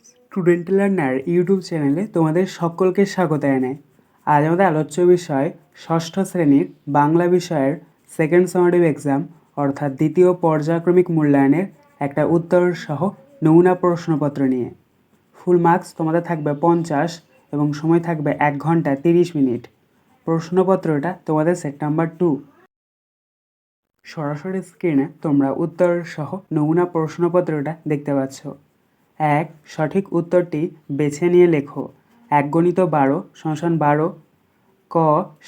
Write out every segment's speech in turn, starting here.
Student learner YouTube চ্যানেলে তোমাদের সকলকে স্বাগত জানাই। আজ আমাদের আলোচ্য বিষয় ষষ্ঠ শ্রেণীর বাংলা বিষয়ের সেকেন্ড সামারিভ এক্সাম অর্থাৎ দ্বিতীয় পর্যায়ক্রমিক মূল্যায়নের একটা উত্তর সহ নমুনা প্রশ্নপত্র নিয়ে। ফুল মার্কস তোমাদের থাকবে 50 এবং সময় থাকবে 1 ঘন্টা 30 মিনিট। প্রশ্নপত্রটা তোমাদের সেট নাম্বার 2। সরাসরি স্ক্রিনে তোমরা উত্তর সহ নমুনা প্রশ্নপত্রটা দেখতে পাচ্ছ। 1. সঠিক উত্তরটি বেছে নিয়ে লেখো। 1 × 12 = 12। ক.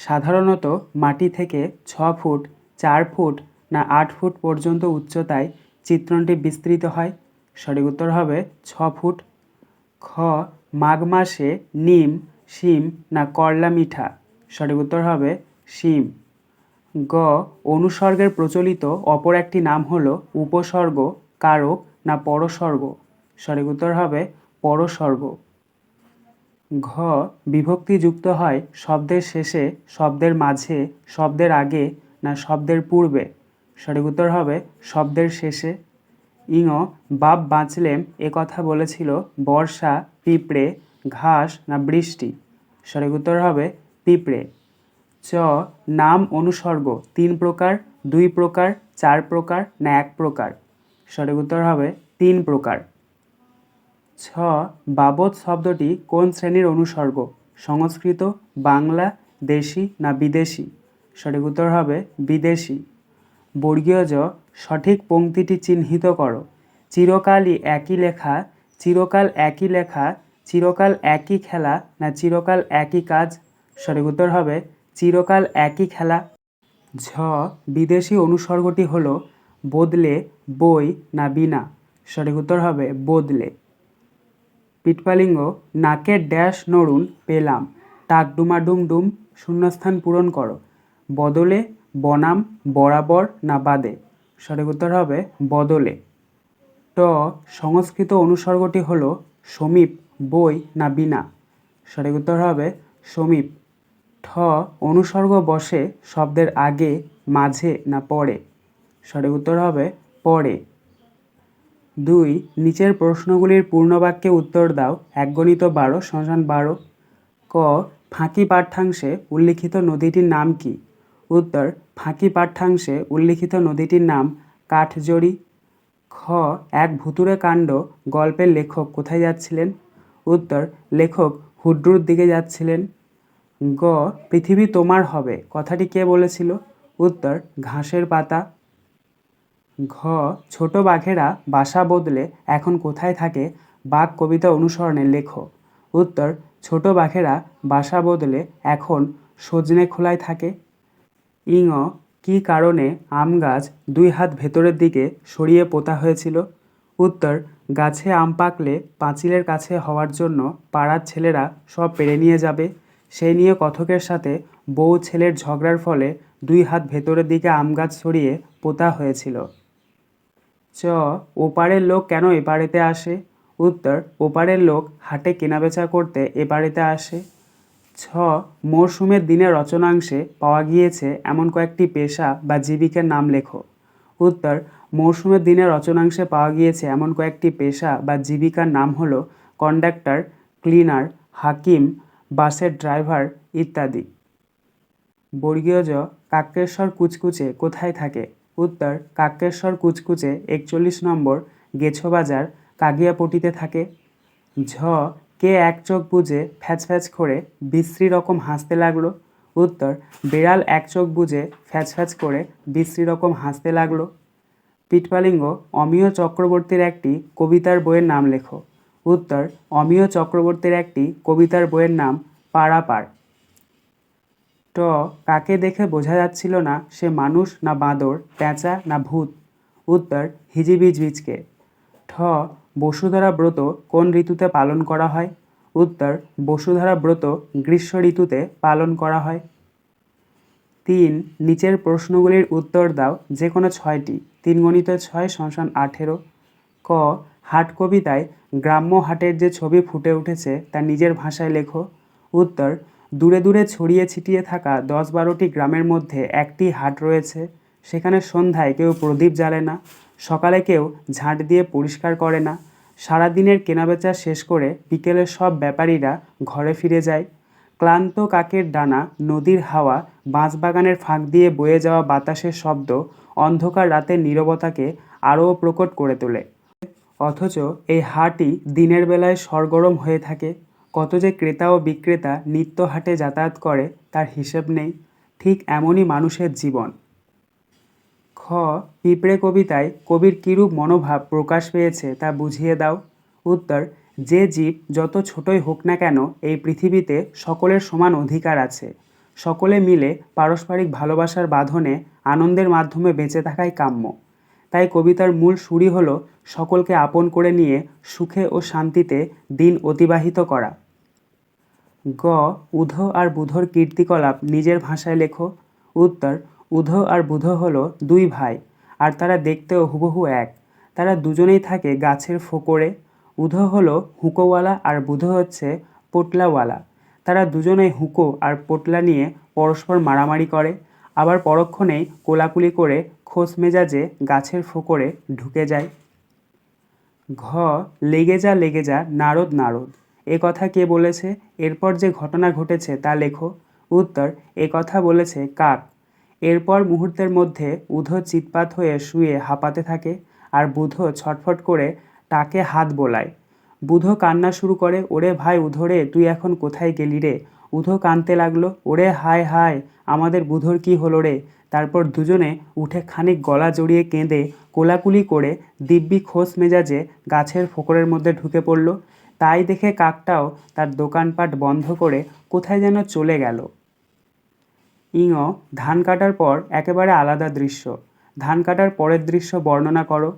সাধারণত মাটি থেকে 6 ফুট 4 ফুট না 8 ফুট পর্যন্ত উচ্চতায় চিত্রণটি বিস্তৃত হয়। সঠিক উত্তর হবে 6 ফুট। খ. মাঘ মাসে নিম, শিম না করলা মিঠা। সঠিক উত্তর হবে শিম। গ. অনুসর্গের প্রচলিত অপর একটি নাম হলো উপসর্গ, কারক না পরসর্গ। সঠিক উত্তর হবে পরসর্গ। ঘ. বিভক্তি যুক্ত হয় শব্দের শেষে, শব্দের মাঝে, শব্দের আগে না শব্দের পূর্বে। সঠিক উত্তর হবে শব্দের শেষে। ইঙ. বাপ বাঁচলেম এ কথা বলেছিল বর্ষা, পিঁপড়ে, ঘাস না বৃষ্টি। সঠিক উত্তর হবে পিঁপড়ে। চ. নাম অনুসর্গ 3 প্রকার, 2 প্রকার, 4 প্রকার না 1 প্রকার। সঠিক উত্তর হবে 3 প্রকার। ছ. বাবদ শব্দটি কোন শ্রেণীর অনুসর্গ? সংস্কৃত, বাংলা, দেশি না বিদেশি। সঠিক উত্তর হবে বিদেশি। বর্গীয় জ. সঠিক পংক্তিটি চিহ্নিত করো। চিরকালই একই লেখা, চিরকাল একই লেখা, চিরকাল একই খেলা না চিরকাল একই কাজ। সঠিক উত্তর হবে চিরকাল একই খেলা। ঝ. বিদেশি অনুসর্গটি হলো বদলে, বই না বিনা। সঠিক উত্তর হবে বদলে। পিটপালিঙ্গ. নাকের ড্যাশ নড়ুন পেলাম, টাক ডুমাডুম ডুম শূন্যস্থান পূরণ করো। বদলে, বনাম, বরাবর না বাদে। সঠিক উত্তর হবে বদলে। ট. সংস্কৃত অনুসর্গটি হলো সমীপ, বই না বিনা। সঠিক উত্তর হবে সমীপ। ঠ. অনুসর্গ বসে শব্দের আগে, মাঝে না পরে। সঠিক উত্তর হবে পরে। 2. নিচের প্রশ্নগুলির পূর্ণবাক্যে উত্তর দাও। 1 × 12 = 12। ক. ফাঁকি পাঠ্যাংশে উল্লিখিত নদীটির নাম কি? উত্তর. ফাঁকি পাঠ্যাংশে উল্লিখিত নদীটির নাম কাঠজড়ি। খ. এক ভুতুড়ে কাণ্ড গল্পের লেখক কোথায় যাচ্ছিলেন? উত্তর. লেখক হুড্রুর দিকে যাচ্ছিলেন। গ. পৃথিবী তোমার হবে কথাটি কে বলেছিল? উত্তর. ঘাসের পাতা। ঘ. ছোট বাঘেরা বাসা বদলে এখন কোথায় থাকে? বাঘ কবিতা অনুসরণে লেখো। উত্তর. ছোট বাঘেরা বাসা বদলে এখন সজনে খোলায় থাকে। ইঙ. কী কারণে আম গাছ 2 হাত ভেতরের দিকে সরিয়ে পোতা হয়েছিল? উত্তর. গাছে আম পাকলে পাঁচিলের কাছে হওয়ার জন্য পাড়ার ছেলেরা সব পেরে নিয়ে যাবে, সেই নিয়ে কথকের সাথে বউ ছেলের ঝগড়ার ফলে 2 হাত ভেতরের দিকে আম গাছ সরিয়ে পোতা হয়েছিল। চ. ওপারের লোক কেন এপারেতে আসে? উত্তর. ওপারের লোক হাটে কেনাবেচা করতে এপারেতে আসে। ছ. মরশুমের দিনে রচনাংশে পাওয়া গিয়েছে এমন কয়েকটি পেশা বা জীবিকার নাম লেখো। উত্তর. মরশুমের দিনে রচনাংশে পাওয়া গিয়েছে এমন কয়েকটি পেশা বা জীবিকার নাম হলো কন্ডাক্টর, ক্লিনার, হাকিম, বাসের ড্রাইভার ইত্যাদি। বর্গীয় জ. কাক্যেশ্বর কুচকুচে কোথায় থাকে? উত্তর. কাক্যেশ্বর কুচকুচে 41 নম্বর গেছোবাজার কাগিয়াপট্টিতে থাকে। ঝ. কে এক চোখ বুজে ফ্যাচ ফ্যাচ করে বিশ্রী রকম হাসতে লাগলো? উত্তর. বেড়াল এক চোখ বুজে ফ্যাচ ফ্যাচ করে বিশ্রী রকম হাসতে লাগলো। পিটপালিঙ্গ. অমিয় চক্রবর্তীর একটি কবিতার বইয়ের নাম লেখো। উত্তর. অমিয় চক্রবর্তীর একটি কবিতার বইয়ের নাম পাড়াপাড়। ট. কাকে দেখে বোঝা যাচ্ছিল না সে মানুষ না বাঁদর, পেঁচা না ভূত? উত্তর. হিজিবিজবিজকে। ঠ. বসুধরা ব্রত কোন ঋতুতে পালন করা হয়? উত্তর. বসুধরা ব্রত গ্রীষ্ম ঋতুতে পালন করা হয়। 3. নিচের প্রশ্নগুলির উত্তর দাও যে কোনো 6টি। 3 × 6 = 18। ক. হাট কবিতায় গ্রাম্য হাটের যে ছবি ফুটে উঠেছে তা নিজের ভাষায় লেখো। উত্তর. দূরে দূরে ছড়িয়ে ছিটিয়ে থাকা 10-12টি গ্রামের মধ্যে একটি হাট রয়েছে, সেখানে সন্ধ্যায় কেউ প্রদীপ জ্বালে না, সকালে কেউ ঝাঁট দিয়ে পরিষ্কার করে না, সারাদিনের কেনাবেচা শেষ করে বিকেলে সব ব্যাপারীরা ঘরে ফিরে যায়। ক্লান্ত কাকের ডানা, নদীর হাওয়া, বাঁশবাগানের ফাঁক দিয়ে বয়ে যাওয়া বাতাসের শব্দ অন্ধকার রাতের নীরবতাকে আরও প্রকট করে তোলে। অথচ এই হাটই দিনের বেলায় সরগরম হয়ে থাকে। কত যে ক্রেতা ও বিক্রেতা নিত্য হাটে যাতায়াত করে তার হিসেব নেই। ঠিক এমনই মানুষের জীবন। খ। পিঁপড়ে কবিতায় কবির কিরূপ মনোভাব প্রকাশ পেয়েছে তা বুঝিয়ে দাও। উত্তর: যে জীব যত ছোটই হোক না কেন এই পৃথিবীতে সকলের সমান অধিকার আছে। সকলে মিলে পারস্পরিক ভালোবাসার বাঁধনে আনন্দের মাধ্যমে বেঁচে থাকাই কাম্য। তাই কবিতার মূল সুরই হলো সকলকে আপন করে নিয়ে সুখে ও শান্তিতে দিন অতিবাহিত করা। গ। উধো আর বুধোর কীর্তিকলাপ নিজের ভাষায় লেখো। উত্তর: উধো আর বুধো হলো দুই ভাই, আর তারা দেখতেও হুবহু এক। তারা দুজনেই থাকে গাছের ফোকরে। উধো হলো হুঁকোওয়ালা আর বুধো হচ্ছে পোটলাওয়ালা। তারা দুজনেই হুঁকো আর পোটলা নিয়ে পরস্পর মারামারি করে, আবার পরক্ষণেই কোলাকুলি করে খোশ মেজাজে গাছের ফোকরে ঢুকে যায়। ঘ। লেগে যা নারদ নারদ, এ কথা কে বলেছে? এরপর যে ঘটনা ঘটেছে তা লেখো। উত্তর: এ কথা বলেছে কাক। এরপর মুহূর্তের মধ্যে উধো চিৎপাত হয়ে শুয়ে হাঁপাতে থাকে, আর বুধো ছটফট করে টাকে হাত বোলায়। বুধো কান্না শুরু করে, ওরে ভাই উধো রে, তুই এখন কোথায় গেলি রে? উধো কাঁদতে লাগলো, ওরে হায় হায়, আমাদের বুধোর কি হলো রে? তারপর দুজনে উঠে খানিক গলা জড়িয়ে কেঁদে কোলাকুলি করে দিব্যি খোশ মেজাজে গাছের ফোকরের মধ্যে ঢুকে পড়ল। তাই দেখে কাকটাও তার দোকানপাট বন্ধ করে কোথায় যেন চলে গেল। ইঙ। ধান কাটার পর একেবারে আলাদা দৃশ্য। ধান কাটার পরের দৃশ্য বর্ণনা করো।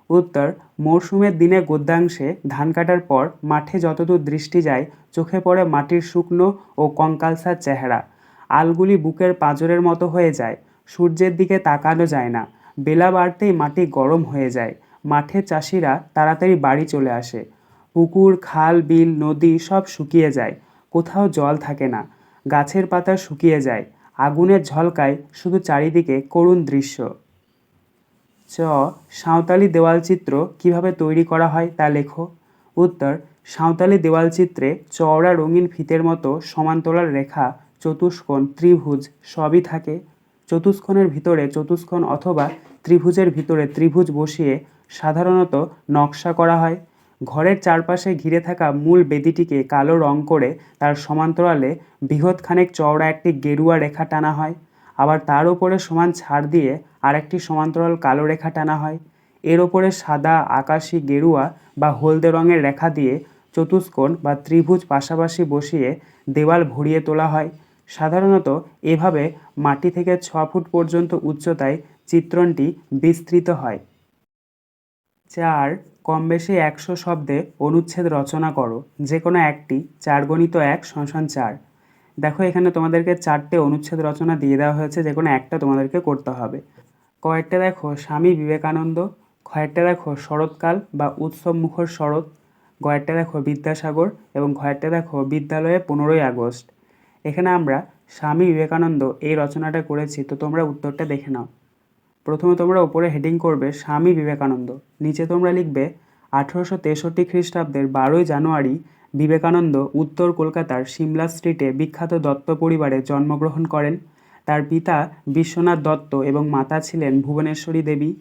উত্তর: মরশুমের দিনে গদ্যাংশে ধান কাটার পর মাঠে যতদূর দৃষ্টি যায় চোখে পড়ে মাটির শুকনো ও কঙ্কালসার চেহারা। আলগুলি বুকের পাঁজরের মতো হয়ে যায়। সূর্যের দিকে তাকানো যায় না। বেলা বাড়তেই মাটি গরম হয়ে যায়। মাঠে চাষিরা তাড়াতাড়ি বাড়ি চলে আসে। পুকুর, খাল, বিল, নদী সব শুকিয়ে যায়। কোথাও জল থাকে না। গাছের পাতা শুকিয়ে যায়। আগুনের ঝলকায় শুধু চারিদিকে করুণ দৃশ্য। চ। সাঁওতালি দেওয়ালচিত্র কিভাবে তৈরি করা হয় তা লেখো। উত্তর: সাঁওতালি দেওয়ালচিত্রে চওড়া রঙিন ফিতের মতো সমান্তরাল রেখা, চতুষ্কোণ, ত্রিভুজ সবই থাকে। চতুষ্কোণের ভিতরে চতুষ্কোণ অথবা ত্রিভুজের ভিতরে ত্রিভুজ বসিয়ে সাধারণত নকশা করা হয়। ঘরের চারপাশে ঘিরে থাকা মূল বেদিটিকে কালো রং করে তার সমান্তরালে বৃহৎখানেক চওড়া একটি গেরুয়া রেখা টানা হয়। আবার তার উপরে সমান ছাড় দিয়ে আরেকটি সমান্তরাল কালো রেখা টানা হয়। এর ওপরে সাদা, আকাশি, গেরুয়া বা হলদে রঙের রেখা দিয়ে চতুষ্কোণ বা ত্রিভুজ পাশাপাশি বসিয়ে দেওয়াল ভরিয়ে তোলা হয়। সাধারণত এভাবে মাটি থেকে 6 ফুট পর্যন্ত উচ্চতায় চিত্রণটি বিস্তৃত হয়। 4. কমবেশি 100 শব্দে অনুচ্ছেদ রচনা করো। যে কোনো একটি। 4 × 1 = 4। দেখো এখানে তোমাদেরকে 4টে অনুচ্ছেদ রচনা দিয়ে দেওয়া হয়েছে, যে কোনো একটা তোমাদেরকে করতে হবে। কয়েকটা দেখো স্বামী বিবেকানন্দ, কয়েকটা দেখো শরৎকাল বা উৎসব মুখর শরৎ, কয়েকটা দেখো বিদ্যাসাগর এবং কয়েকটা দেখো বিদ্যালয়ে 15ই আগস্ট। এখানে আমরা স্বামী বিবেকানন্দ এই রচনাটা করেছি, তো তোমরা উত্তরটা দেখে নাও। প্রথমে তোমরা উপরে হেডিং করবে স্বামী বিবেকানন্দ, নিচে তোমরা লিখবে 1863 খ্রিস্টাব্দের 12ই জানুয়ারি বিবেকানন্দ উত্তর কলকাতার সিমলা স্ট্রিটে বিখ্যাত দত্ত পরিবারে জন্মগ্রহণ করেন। তার পিতা বিশ্বনাথ দত্ত এবং মাতা ছিলেন ভুবনেশ্বরী দেবী।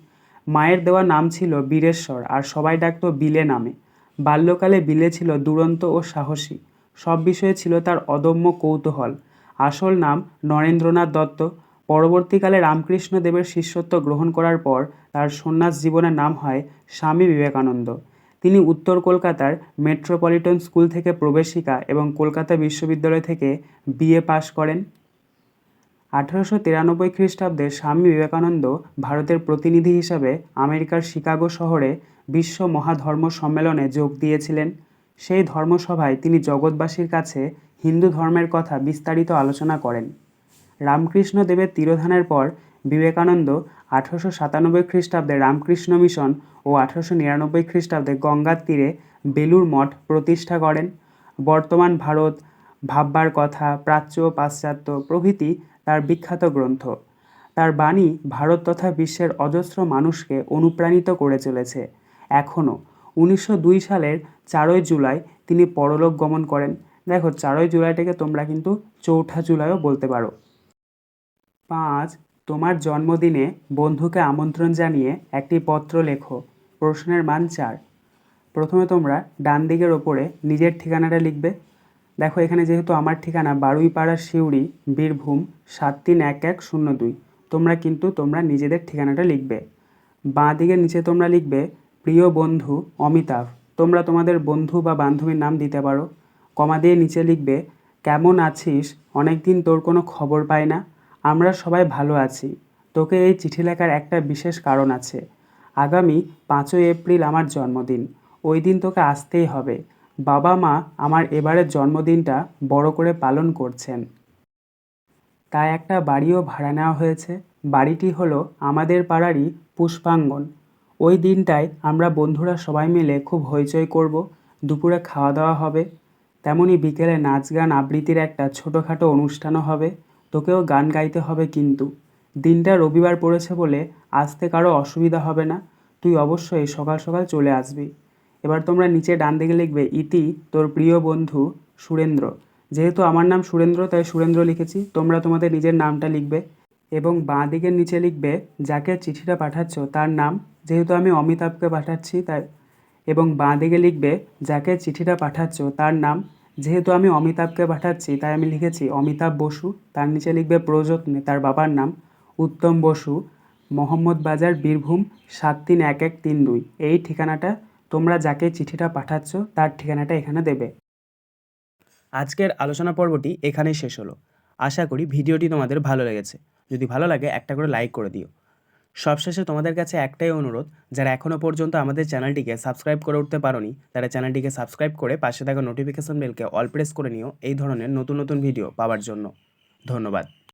মায়ের দেওয়া নাম ছিল বীরেশ্বর, আর সবাই ডাকত বিলে নামে। বাল্যকালে বিলে ছিল দুরন্ত ও সাহসী। সব বিষয়ে ছিল তার অদম্য কৌতূহল। আসল নাম নরেন্দ্রনাথ দত্ত। পরবর্তীকালে রামকৃষ্ণ দেবের শিষ্যত্ব গ্রহণ করার পর তার সন্ন্যাস জীবনের নাম হয় স্বামী বিবেকানন্দ। তিনি উত্তর কলকাতার মেট্রোপলিটন স্কুল থেকে প্রবেশিকা এবং কলকাতা বিশ্ববিদ্যালয় থেকে বিএ পাশ করেন। 1893 খ্রিস্টাব্দে স্বামী বিবেকানন্দ ভারতের প্রতিনিধি হিসাবে আমেরিকার শিকাগো শহরে বিশ্ব মহাধর্ম সম্মেলনে যোগ দিয়েছিলেন। সেই ধর্মসভায় তিনি জগৎবাসীর কাছে হিন্দু ধর্মের কথা বিস্তারিত আলোচনা করেন। রামকৃষ্ণ দেবের তিরোধানের পর বিবেকানন্দ 1897 খ্রিস্টাব্দে রামকৃষ্ণ মিশন ও 1899 খ্রিস্টাব্দে গঙ্গার তীরে বেলুড় মঠ প্রতিষ্ঠা করেন। বর্তমান ভারত, ভাববার কথা, প্রাচ্য ও পাশ্চাত্য প্রভৃতি তার বিখ্যাত গ্রন্থ। তার বাণী ভারত তথা বিশ্বের অজস্র মানুষকে অনুপ্রাণিত করে চলেছে। এখনও 1902 সালের 4ই জুলাই তিনি পরলোক গমন করেন। দেখো 4ই জুলাইটাকে তোমরা কিন্তু 4ঠা জুলাইও বলতে পারো। 5. তোমার জন্মদিনে বন্ধুকে আমন্ত্রণ জানিয়ে একটি পত্র লেখো। প্রশ্নের মান 4। প্রথমে তোমরা ডান দিকের ওপরে নিজের ঠিকানাটা লিখবে। দেখো এখানে যেহেতু আমার ঠিকানা বারুইপাড়া সিউড়ি বীরভূম 731102, তোমরা নিজেদের ঠিকানাটা লিখবে। বাঁ দিকের নিচে তোমরা লিখবে প্রিয় বন্ধু অমিতাভ, তোমরা তোমাদের বন্ধু বা বান্ধবীর নাম দিতে পারো। কমা দিয়ে নিচে লিখবে কেমন আছিস, অনেক দিন তোর কোনো খবর পাই না। আমরা সবাই ভালো আছি। তোকে এই চিঠি লেখার একটা বিশেষ কারণ আছে। আগামী 5ই এপ্রিল আমার জন্মদিন, ওই দিন তোকে আসতেই হবে। বাবা মা আমার এবারের জন্মদিনটা বড় করে পালন করছেন, তাই একটা বাড়িও ভাড়া নেওয়া হয়েছে। বাড়িটি হলো আমাদের পাড়ারই পুষ্পাঙ্গন। ওই দিনটায় আমরা বন্ধুরা সবাই মিলে খুব হইচই করব, দুপুরে খাওয়া দাওয়া হবে, তেমনি বিকেলে নাচ গান আবৃত্তির একটা ছোটোখাটো অনুষ্ঠানও হবে। তোকেও গান গাইতে হবে কিন্তু। দিনটা রবিবার পড়েছে বলে আসতে কারো অসুবিধা হবে না, তুই অবশ্যই সকাল সকাল চলে আসবি। এবার তোমরা নিচে ডান দিকে লিখবে ইতি তোর প্রিয় বন্ধু সুরেন্দ্র। যেহেতু আমার নাম সুরেন্দ্র তাই সুরেন্দ্র লিখেছি, তোমরা তোমাদের নিজের নামটা লিখবে। এবং বাঁ দিকের নিচে লিখবে যাকে চিঠিটা পাঠাচ্ছ তার নাম, যেহেতু আমি অমিতাভকে পাঠাচ্ছি তাই। এবং বাঁ দিকে লিখবে যাকে চিঠিটা পাঠাচ্ছ তার নাম, যেহেতু আমি অমিতাভকে পাঠাচ্ছি তাই আমি লিখেছি অমিতাভ বসু। তার নিচে লিখবে প্রযত্নে তার বাবার নাম উত্তম বসু, মোহাম্মদ বাজার বীরভূম 731132। এই ঠিকানাটা তোমরা যাকে চিঠিটা পাঠাচ্ছ তার ঠিকানাটা এখানে দেবে। আজকের আলোচনা পর্বটি এখানেই শেষ হলো। আশা করি ভিডিওটি তোমাদের ভালো লেগেছে। যদি ভালো লাগে একটা করে লাইক করে দিও। সবশেষে তোমাদের কাছে একটাই অনুরোধ, যারা এখনও পর্যন্ত আমাদের চ্যানেলটিকে সাবস্ক্রাইব করে উঠতে পারোনি তারা চ্যানেলটিকে সাবস্ক্রাইব করে পাশে থাকা নোটিফিকেশন বেলকে অল প্রেস করে নিও এই ধরনের নতুন নতুন ভিডিও পাওয়ার জন্য। ধন্যবাদ।